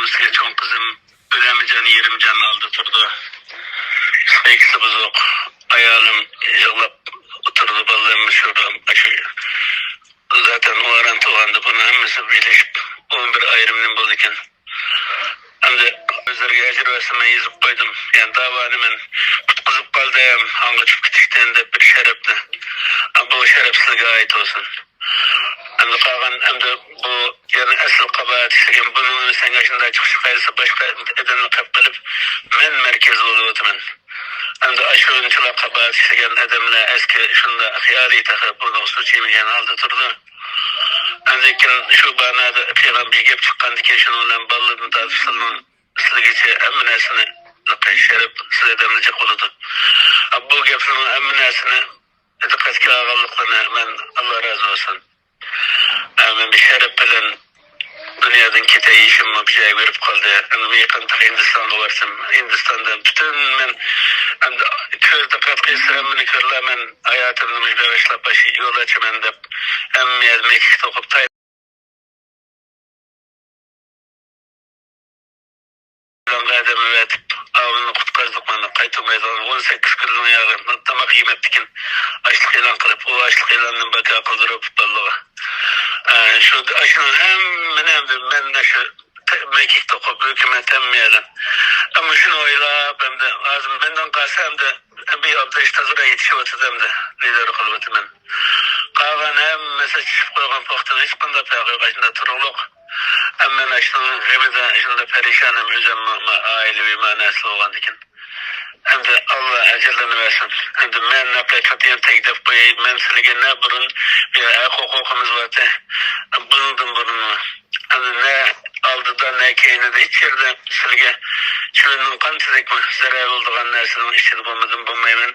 Rusiya çoğun kızım Ölemcan Yerimcan aldı turdu. İkisi buzuk. Ayağım yığılıp oturdu ballarımı şuradan. Zaten o aran tuğandı. Bunu hemmesi birleşip 11 ayrımın buldukken. Hem de özlerge ecrübesime yazıp koydum. Yani davanı men kutkuzup kaldayım. Hangi çıp gitişten de bir şerepti. Ama bu şerepsizliğe ait olsun. Hem de kalan hem de bu yani asıl kabahat işlegen bunun sen yaşında çıkışı kayırsa başka edenle kap kılıp men merkez oluyotumun. Hem de aşı oyuncular kabahat işlegen edemle eski şunda hiyari takı bunu suçiyim yani aldı turdu. Hem de şu banada kıyılan bir gep çıkan dike şununla balladın tartışılının ıslıgiçe emminesini şerep size edemlecek oludu. Bu gepinin emminesini kaski ağalıklarını ben Allah razı olsun. Ben bir şerep bilen dünyadan kete işim bir şey verip kaldı. Ben yakın Hindistan'da varsam. Hindistan'da bütün ben köyde katkı sıramını körle ben hayatımda müjdeveşle başı yol açımın da hem Meksik'te okup Tayland'a vetip avını kutkardık bana kaytılmaydı. 18 kılın yağını tamak yemettikin açlık ilan kılıp o açlık ilanının baka kıldırıp balığa. Şu aşının hem ben şu mekikte kopup hükümet emmeyelim. Ama şunu oylap hem de ağzım benden kalsa hem de bir abdest hazıra yetişip atıdım da lider kılıbıtı ben. Kalan hem mesela çıkıp koygan poktun hiç bunda peyakı kaçında turuluk. Ama ben şunun Ramazan şunda perişanım üzerime ailevi manası olan dikin. Hem de Allah acellerini versin. Hem de ben ne katiyen tekdef boyu memsiliğe ne burun bir hukukumuz vardı. Bulundum burunu. Hem de ne aldıda ne keyine de hiç yerde silge şunun kantidek mi zarar olduğun nersinin içinde bulmayayım.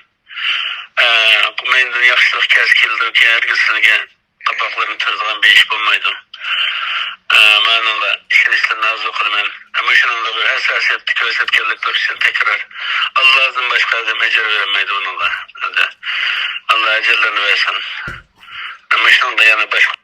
Mendin yaxşılık kəs kildi ki herkesinge kapaklarını tırdıgan bir iş bulmaydı. Manında işin işlerini az okurum. Ama şunun da bir hassasiyetli kösetkerlikler için tekrar Allah'ın başka adam ecer vermeydi bununla. Allah ecerlerini versin. Ama şunun da yani başka